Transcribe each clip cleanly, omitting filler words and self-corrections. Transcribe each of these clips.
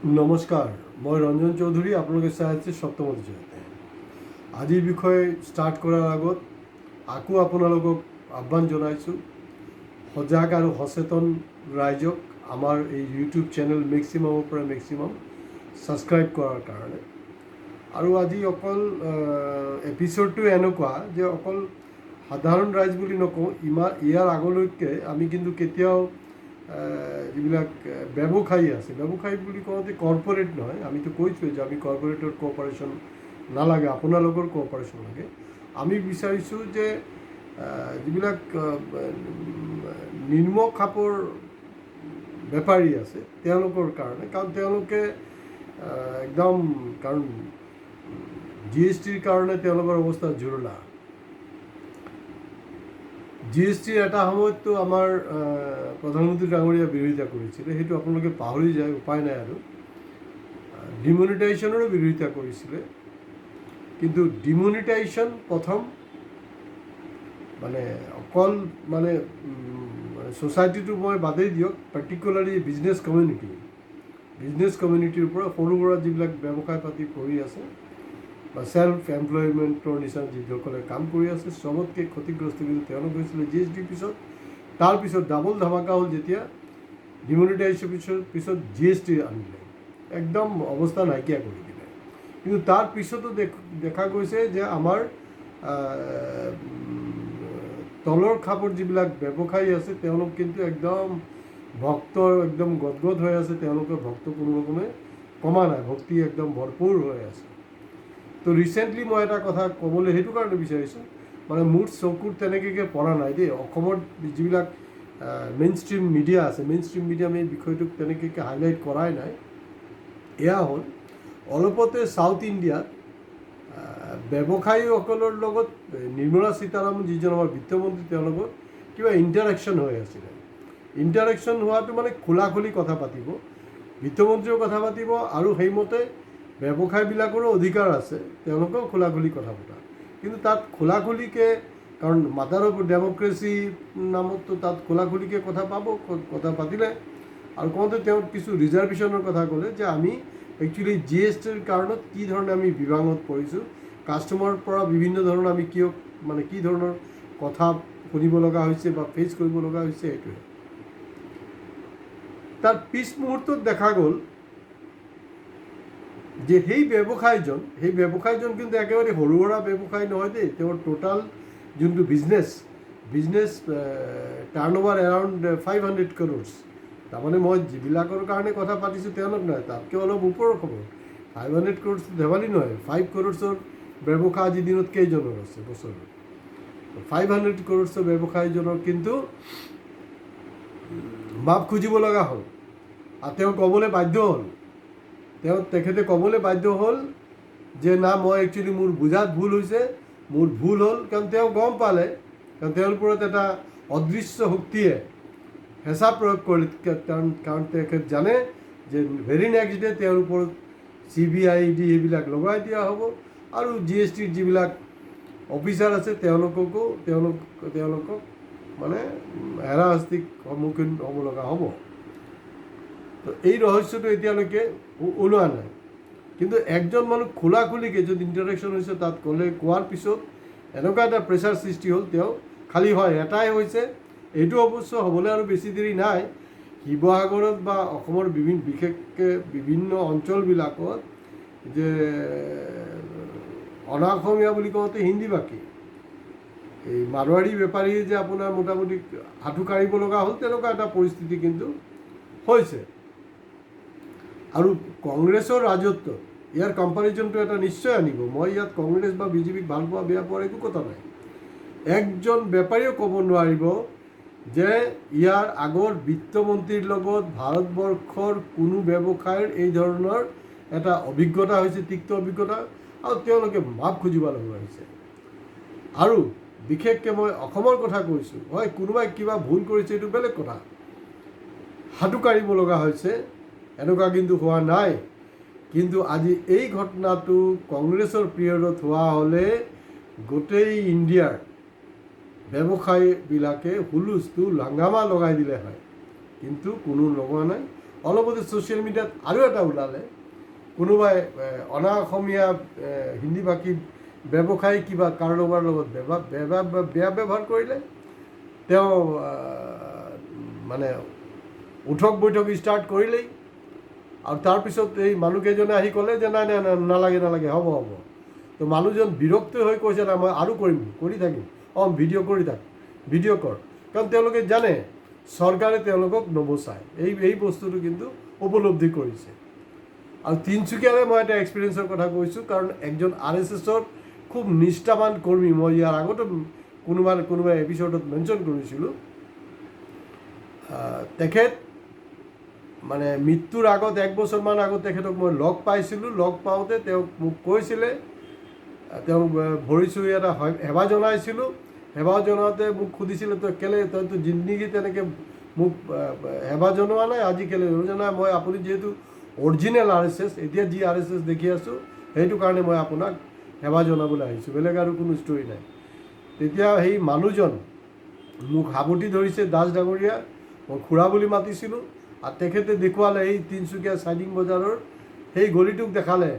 নমস্কাৰ, মই ৰঞ্জন চৌধুৰী আপোনালোকে চাই আছে সপ্তমত জয়তে। আজিৰ বিষয়ে ষ্টাৰ্ট কৰাৰ আগত আকৌ আপোনালোকক আহ্বান জনাইছোঁ, সজাগ আৰু সচেতন ৰাইজক আমাৰ এই ইউটিউব চেনেল মেক্সিমামৰ পৰা মেক্সিমাম ছাবস্ক্ৰাইব কৰাৰ কাৰণে। আৰু আজি অকল এপিছ'ডটো এনেকুৱা যে অকল সাধাৰণ ৰাইজ বুলি নকওঁ, ইয়াৰ আগলৈকে আমি কিন্তু কেতিয়াও যিবিলাক ব্যৱসায়ী আছে, ব্যৱসায়ী বুলি কওঁতে কৰ্পৰেট নহয়, আমিতো কৈছোঁৱে যে আমি কৰ্পৰেটৰ কোঅপাৰেশ্যন নালাগে, আপোনালোকৰ কোঅপাৰেশ্যন লাগে। আমি বিচাৰিছোঁ যে যিবিলাক নিম্ন খাপৰ বেপাৰী আছে তেওঁলোকৰ কাৰণে, কাৰণ তেওঁলোকে একদম কাৰণ GSTৰ কাৰণে তেওঁলোকৰ অৱস্থা জুৰুলা। GSTৰ এটা সময়ততো আমাৰ প্ৰধানমন্ত্ৰী ডাঙৰীয়া বিৰোধিতা কৰিছিলে, সেইটো আপোনালোকে পাহৰি যায়, উপায় নাই। আৰু ডিমনিটাইজেশ্যনৰো বিৰোধিতা কৰিছিলে, কিন্তু ডিমনিটাইজেশ্যন প্ৰথম মানে অকল মানে ছ'চাইটিটো মই বাদেই দিয়ক, পাৰ্টিকুলাৰলি বিজনেছ কমিউনিটিৰ পৰা সৰু সুৰা যিবিলাক ব্যৱসায় পাতি কৰি আছে বা ছেল্ফ এমপ্লয়মেণ্টৰ নিচিনা যিসকলে কাম কৰি আছে, চবতকৈ ক্ষতিগ্ৰস্ত কিন্তু তেওঁলোক হৈছিলে GSTৰ পিছত। তাৰপিছত ডাবল ধামাকা হ'ল যেতিয়া ডিমনিটাইজেশ্যনৰ পিছত GST আনিলে, একদম অৱস্থা নাইকিয়া কৰি দিলে। কিন্তু তাৰ পিছতো দেখা গৈছে যে আমাৰ তলৰ খাপৰ যিবিলাক ব্যৱসায়ী আছে তেওঁলোক কিন্তু একদম ভক্তৰ একদম গদগদ হৈ আছে, তেওঁলোকৰ ভক্ত কোনো ৰকমে কমা নাই, ভক্তি একদম ভৰপূৰ হৈ আছে। তো ৰিচেণ্টলি মই এটা কথা ক'বলৈ সেইটো কাৰণে বিচাৰিছোঁ, মানে মোৰ চকুত তেনেকৈ পৰা নাই দেই, অসমৰ যিবিলাক মেইন ষ্ট্ৰীম মিডিয়া আছে, মেইন ষ্ট্ৰীম মিডিয়া আমি এই বিষয়টোক তেনেকৈ হাইলাইট কৰাই নাই। এয়া হ'ল অলপতে ছাউথ ইণ্ডিয়াত ব্যৱসায়ীসকলৰ লগত নিৰ্মলা সীতাৰামন যিজন আমাৰ বিত্তমন্ত্ৰী, তেওঁৰ লগত কিবা ইণ্টাৰেকশ্যন হৈ আছিলে। ইণ্টাৰেকশ্যন হোৱাটো মানে খোলা খুলি কথা পাতিব, বিত্তমন্ত্ৰীয়েও কথা পাতিব আৰু সেইমতে ব্যৱসায়ীবিলাকৰো অধিকাৰ আছে তেওঁলোকেও খোলা খুলি কথা পতা। কিন্তু তাত খোলা খুলিকৈ, কাৰণ মাটাৰ অফ ডেম'ক্ৰেচি নামততো তাত খোলা খুলিকৈ কথা পাতিলে আৰু কওঁতে তেওঁ কিছু ৰিজাৰ্ভেশ্যনৰ কথা ক'লে যে আমি একচুৱেলি GSTৰ কাৰণত কি ধৰণে আমি বিভাঙত পৰিছোঁ, কাষ্টমাৰৰ পৰা বিভিন্ন ধৰণৰ আমি কি ধৰণৰ কথা শুনিব লগা হৈছে বা ফেচ কৰিব লগা হৈছে, সেইটোৱে। তাৰ পিছ মুহূৰ্তত দেখা গ'ল যে সেই ব্যৱসায়ীজন কিন্তু একেবাৰে সৰু সুৰা ব্যৱসায়ী নহয় দেই, তেওঁৰ টোটাল যোনটো বিজনেছ টাৰ্ণঅভাৰ এৰাউণ্ড 500 crores। তাৰমানে মই যিবিলাকৰ কাৰণে কথা পাতিছোঁ তেওঁলোক নহয়, তাতকৈ অলপ ওপৰৰ খবৰ। 500 crores ধেমালি নহয়, 5 crores ব্যৱসায় আজিৰ দিনত কেইজনৰ আছে বছৰত? 500 crores ব্যৱসায়ীজনৰ কিন্তু মাপ খুজিব লগা হ'ল আৰু তেওঁ ক'বলৈ বাধ্য হ'ল, তেখেতে ক'বলৈ বাধ্য হ'ল যে না, মই একচুৱেলি মোৰ বুজাত ভুল হৈছে, মোৰ ভুল হ'ল। কাৰণ তেওঁ গম পালে, কাৰণ তেওঁৰ ওপৰত এটা অদৃশ্য শক্তিয়ে হেঁচা প্ৰয়োগ কৰিলে, কাৰণ তেখেত জানে যে ভেৰি নেক্সট ডে তেওঁৰ ওপৰত CBI ED সেইবিলাক লগাই দিয়া হ'ব আৰু GSTৰ যিবিলাক অফিচাৰ আছে তেওঁলোকক মানে হেৰাশাস্তিৰ সন্মুখীন হ'ব লগা হ'ব। তো এই ৰহস্যটো এতিয়ালৈকে ওলোৱা নাই। কিন্তু একজন মানুহ খোলা খুলিকৈ যদি ইণ্টাৰেকশ্যন হৈছে তাত কোৱাৰ পিছত এনেকুৱা এটা প্ৰেছাৰ সৃষ্টি হ'ল, তেওঁ খালী হয় এটাই হৈছে, এইটো অৱশ্য হ'বলৈ আৰু বেছি দেৰি নাই। শিৱসাগৰত বা অসমৰ বিশেষকৈ বিভিন্ন অঞ্চলবিলাকত যে অনা অসমীয়া বুলি কওঁতে হিন্দীভাষী এই মাৰোৱাৰী বেপাৰীয়ে যে আপোনাৰ মোটামুটি হাঁঠু কাঢ়িব লগা হ'ল, তেনেকুৱা এটা পৰিস্থিতি কিন্তু হৈছে। আৰু কংগ্ৰেছৰ ৰাজত্ব ইয়াৰ কম্পাৰিজনটো এটা নিশ্চয় আনিব। মই ইয়াত কংগ্ৰেছ বা BJPক ভাল পোৱা বেয়া পোৱাৰ একো কথা নাই। একজন বেপাৰীও ক'ব নোৱাৰিব যে ইয়াৰ আগৰ বিত্তমন্ত্ৰীৰ লগত ভাৰতবৰ্ষৰ কোনো ব্যৱসায়ৰ এই ধৰণৰ এটা অভিজ্ঞতা হৈছে, তিক্ত অভিজ্ঞতা, আৰু তেওঁলোকে মাপ খুজিব লগা হৈছে। আৰু বিশেষকৈ মই অসমৰ কথা কৈছোঁ, হয় কোনোবাই কিবা ভুল কৰিছে এইটো বেলেগ কথা, হাঁটু কাঢ়িব লগা হৈছে এনেকুৱা কিন্তু হোৱা নাই। কিন্তু আজি এই ঘটনাটো কংগ্ৰেছৰ পিৰিয়ডত হোৱা হ'লে গোটেই ইণ্ডিয়াৰ ব্যৱসায়ীবিলাকে হুলস্থুল হাংগামা লগাই দিলে হয়, কিন্তু কোনো লগোৱা নাই। অলপতে ছ'চিয়েল মিডিয়াত আৰু এটা ওলালে, কোনোবাই অনা অসমীয়া হিন্দী ভাষী ব্যৱসায়ী কিবা কাৰোবাৰ লগত বেয়া ব্যৱহাৰ কৰিলে, তেওঁ মানে উঠক বৈঠক ষ্টাৰ্ট কৰিলেই, আৰু তাৰপিছত এই মানুহকেইজনে আহি ক'লে যে নাই নাই নালাগে হ'ব। তো মানুহজন বিৰক্ত হৈ কৈছে না মই আৰু কৰি থাকিম, ভিডিঅ' কৰি থাক, ভিডিঅ' কৰ, কাৰণ তেওঁলোকে জানে চৰকাৰে তেওঁলোকক নবচায়। এই বস্তুটো কিন্তু উপলব্ধি কৰিছে। আৰু তিনিচুকীয়াৰে মই এটা এক্সপিৰিয়েঞ্চৰ কথা কৈছোঁ, কাৰণ একজন RSSৰ খুব নিষ্ঠাবান কৰ্মী, মই ইয়াৰ আগতো কোনোবা এপিছ'ডত মেনশ্যন কৰিছিলোঁ, তেখেত মানে মৃত্যুৰ আগত 1 বছৰমান আগত তেখেতক মই লগ পাইছিলোঁ। লগ পাওঁতে তেওঁ মোক কৈছিলে, তেওঁ ভৰি চুই এটা সেৱা জনাইছিলোঁ। সেৱা জনাওঁতে মোক সুধিছিলে তইতো জিন্দগী তেনেকৈ মোক সেৱা জনোৱা নাই, আজি কেলৈ জনাই? মই আপুনি যিহেতু অৰিজিনেল RSS, এতিয়া যি RSS দেখি আছোঁ সেইটো কাৰণে মই আপোনাক সেৱা জনাবলৈ আহিছোঁ, বেলেগ আৰু কোনো ষ্টৰি নাই। তেতিয়া সেই মানুহজন মোক সাৱটি ধৰিছে, দাস ডাঙৰীয়া, মই খুৰা বুলি মাতিছিলোঁ। আৰু তেখেতে দেখুৱালে এই তিনিচুকীয়া চাইডিং বজাৰৰ সেই গলিটোক দেখালে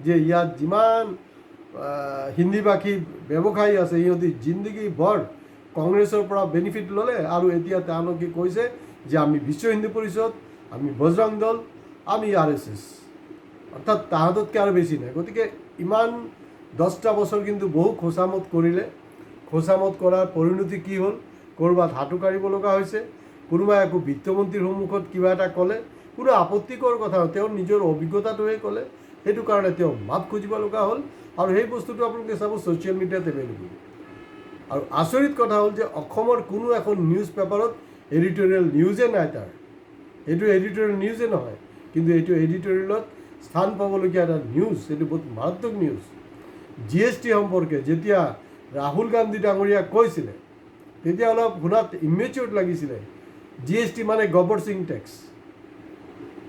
যে ইয়াত যিমান হিন্দী ভাষী ব্যৱসায়ী আছে সিহঁতি জিন্দগী ভৰ কংগ্ৰেছৰ পৰা বেনিফিট ল'লে, আৰু এতিয়া তেওঁলোকে কৈছে যে আমি বিশ্ব হিন্দু পৰিষদ, আমি বজৰং দল, আমি RSS, অৰ্থাৎ তাহাঁততকৈ আৰু বেছি নাই। গতিকে ইমান 10টা বছৰ কিন্তু বহু খোচামত কৰিলে। খোচামত কৰাৰ পৰিণতি কি হ'ল? ক'ৰবাত হাঁটু কাঢ়িব লগা হৈছে, কোনোবাই আকৌ বিত্তমন্ত্ৰীৰ সন্মুখত কিবা এটা ক'লে, কোনো আপত্তিকৰ কথা তেওঁৰ নিজৰ অভিজ্ঞতাটোৱে ক'লে, সেইটো কাৰণে তেওঁ মাপ খুজিব লগা হ'ল। আৰু সেই বস্তুটো আপোনালোকে চাব ছ'চিয়েল মিডিয়াত এভেইলেবল। আৰু আচৰিত কথা হ'ল যে অসমৰ কোনো এখন নিউজ পেপাৰত এডিটৰিয়েল নিউজে নাই তাৰ। এইটো এডিটৰিয়েল নিউজে নহয়, কিন্তু এইটো এডিটৰিয়েলত স্থান পাবলগীয়া এটা নিউজ, এইটো বহুত মাৰাত্মক নিউজ। GST সম্পৰ্কে যেতিয়া ৰাহুল গান্ধী ডাঙৰীয়াক কৈছিলে, তেতিয়া অলপ শুনাত ইমেচিয়ৰ লাগিছিলে। GST মানে গবৰ্চিং টেক্স।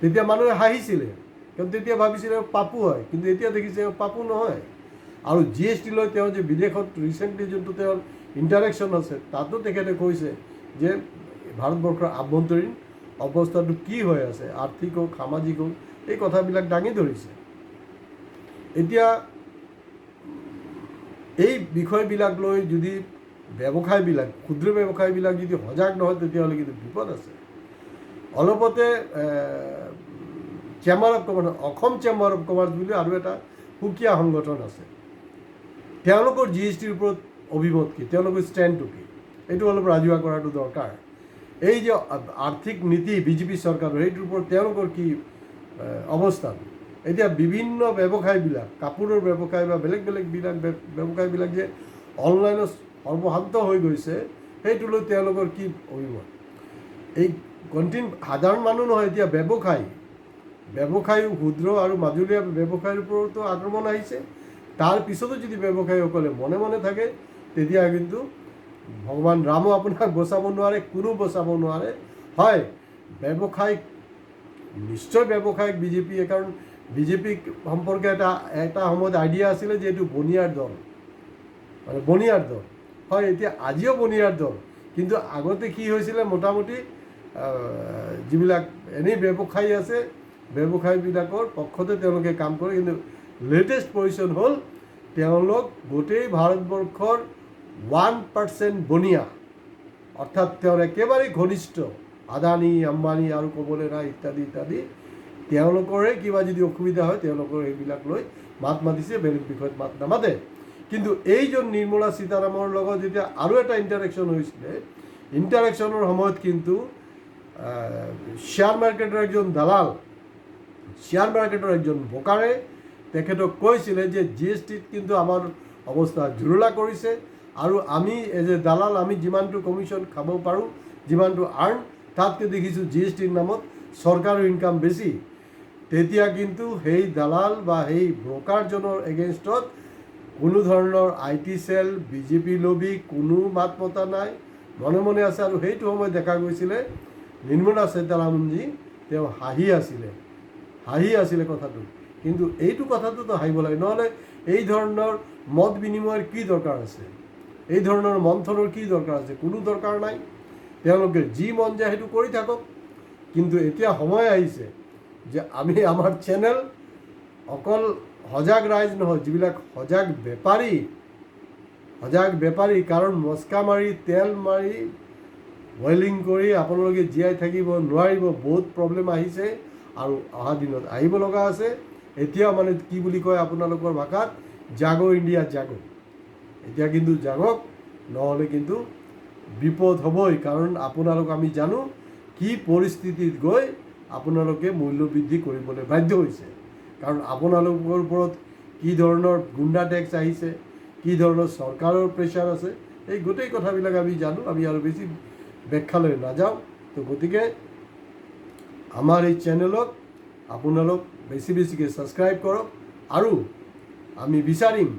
তেতিয়া মানুহে হাঁহিছিলে, কাৰণ তেতিয়া ভাবিছিলে পাপু হয়, কিন্তু এতিয়া দেখিছে পাপু নহয়। আৰু GST লৈ তেওঁ যে বিদেশত ৰিচেণ্টলি যোনটো তেওঁৰ ইণ্টাৰেকশ্যন আছে, তাতো তেখেতে কৈছে যে ভাৰতবৰ্ষৰ আভ্যন্তৰীণ অৱস্থাটো কি হৈ আছে, আৰ্থিক হওক সামাজিক হওক, এই কথাবিলাক দাঙি ধৰিছে। এতিয়া এই বিষয়বিলাক লৈ যদি ব্যৱসায়বিলাক, ক্ষুদ্ৰ ব্যৱসায়বিলাক যদি সজাগ নহয়, তেতিয়াহ'লে কিন্তু বিপদ আছে। অলপতে chamber of commerce, Assam chamber of commerce বুলি আৰু এটা সুকীয়া সংগঠন আছে, তেওঁলোকৰ GSTৰ ওপৰত অভিমত কি, তেওঁলোকৰ ষ্টেণ্ডটো কি, এইটো অলপ ৰাজহুৱা কৰাটো দৰকাৰ। এই যে আৰ্থিক নীতি BJP চৰকাৰৰ, সেইটোৰ ওপৰত তেওঁলোকৰ কি অৱস্থান। এতিয়া বিভিন্ন ব্যৱসায়বিলাক, কাপোৰৰ ব্যৱসায় বা বেলেগ ব্যৱসায়বিলাক যে অনলাইনত সৰ্বশান্ত হৈ গৈছে, সেইটো লৈ তেওঁলোকৰ কি অভিমত। এই সাধাৰণ মানুহ নহয়, এতিয়া ব্যৱসায়ী ক্ষুদ্ৰ আৰু মাজুলীয়া ব্যৱসায়ীৰ ওপৰতো আক্ৰমণ আহিছে। তাৰ পিছতো যদি ব্যৱসায়ীসকলে মনে মনে থাকে, তেতিয়া কিন্তু ভগৱান ৰামো আপোনাক বচাব নোৱাৰে, কোনো বচাব নোৱাৰে। হয়, নিশ্চয় ব্যৱসায়িক BJPয়ে, কাৰণ BJP সম্পৰ্কে এটা সময়ত আইডিয়া আছিলে যে এইটো বনিয়াৰ দল, মানে বনিয়াৰ দল। হয়, এতিয়া আজিও বনিয়াৰ দল, কিন্তু আগতে কি হৈছিলে, মোটামুটি যিবিলাক এনেই ব্যৱসায়ী আছে, ব্যৱসায়ীবিলাকৰ পক্ষতে তেওঁলোকে কাম কৰে। কিন্তু লেটেষ্ট পজিশ্যন হ'ল তেওঁলোক গোটেই ভাৰতবৰ্ষৰ 1% বনিয়া, অৰ্থাৎ তেওঁৰ একেবাৰে ঘনিষ্ঠ আদানী আম্বানী আৰু ক'বলৈ নাই ইত্যাদি ইত্যাদি। তেওঁলোকৰে কিবা যদি অসুবিধা হয়, তেওঁলোকৰ সেইবিলাক লৈ মাত মাতিছে, বেলেগ বিষয়ত মাত নামাতে। কিন্তু এইজন নিৰ্মলা সীতাৰামৰ লগত যেতিয়া আৰু এটা ইণ্টাৰেকশ্যন হৈছিলে, ইণ্টাৰেকশ্যনৰ সময়ত কিন্তু শ্বেয়াৰ মাৰ্কেটৰ একজন দালাল, শ্বেয়াৰ মাৰ্কেটৰ একজন ব্ৰকাৰে তেখেতক কৈছিলে যে GSTত কিন্তু আমাৰ অৱস্থা জুৰুলা কৰিছে, আৰু আমি এজ এ দালাল আমি যিমানটো কমিশ্যন খাব পাৰোঁ, যিমানটো আৰ্ণ, তাতকৈ দেখিছোঁ GSTৰ নামত চৰকাৰৰ ইনকাম বেছি। তেতিয়া কিন্তু সেই দালাল বা সেই ব্ৰকাৰজনৰ এগেইনষ্টত কোনো ধৰণৰ IT চেল, BJP লবি কোনো মাত মতা নাই, মনে মনে আছে। আৰু সেইটো সময়ত দেখা গৈছিলে নিৰ্মলা সীতাৰামনজী তেওঁ হাঁহি আছিলে কথাটো। কিন্তু এইটো কথাটোতো হাঁহিব লাগে, নহ'লে এই ধৰণৰ মত বিনিময়ৰ কি দৰকাৰ আছে, এই ধৰণৰ মন্থনৰ কি দৰকাৰ আছে? কোনো দৰকাৰ নাই। তেওঁলোকে যি মন যায় সেইটো কৰি থাকক। কিন্তু এতিয়া সময় আহিছে যে আমি আমাৰ চেনেল অকল সজাগ ৰাইজ নহয়, যিবিলাক সজাগ বেপাৰী, কাৰণ মস্কা মাৰি তেল মাৰি বইলিং কৰি আপোনালোকে জীয়াই থাকিব নোৱাৰিব। বহুত প্ৰব্লেম আহিছে আৰু অহা দিনত আহিব লগা আছে। এতিয়াও মানে কি বুলি কয় আপোনালোকৰ ভাষাত, জাগো ইণ্ডিয়া জাগো। এতিয়া কিন্তু জাগক, নহ'লে কিন্তু বিপদ হ'বই। কাৰণ আপোনালোক আমি জানো কি পৰিস্থিতিত গৈ আপোনালোকে মূল্য বৃদ্ধি কৰিবলৈ বাধ্য হৈছে। কাৰণ আপোনালোকৰ ওপৰত কি ধৰণৰ গুণ্ডা টেক্স আহিছে, কি ধৰণৰ চৰকাৰৰ প্ৰেছাৰ আছে, এই গোটেই কথাবিলাক আমি জানো। আমি আৰু বেছি ব্যাখ্যালৈ নাযাওঁ। তো গতিকে আমাৰ এই চেনেলক আপোনালোক বেছিকৈ ছাবস্ক্ৰাইব কৰক। আৰু আমি বিচাৰিম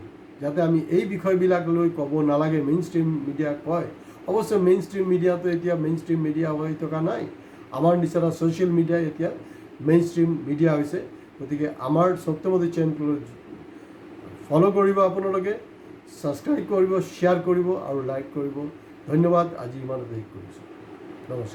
যাতে আমি এই বিষয়বিলাক লৈ ক'ব নালাগে, মেইন ষ্ট্ৰীম মিডিয়াক কয়। অৱশ্যে মেইন ষ্ট্ৰীম মিডিয়াটো এতিয়া মেইন ষ্ট্ৰীম মিডিয়া হৈ থকা নাই। আমাৰ নিচিনা ছ'চিয়েল মিডিয়াই এতিয়া মেইন ষ্ট্ৰীম মিডিয়া হৈছে। গতিকে আমাৰ সত্যমতী চেনেলটো ফ'ল' কৰিব, আপোনালোকে ছাবস্ক্ৰাইব কৰিব, শ্বেয়াৰ কৰিব আৰু লাইক কৰিব। ধন্যবাদ। আজি ইমানতে শেষ কৰিছোঁ। নমস্কাৰ।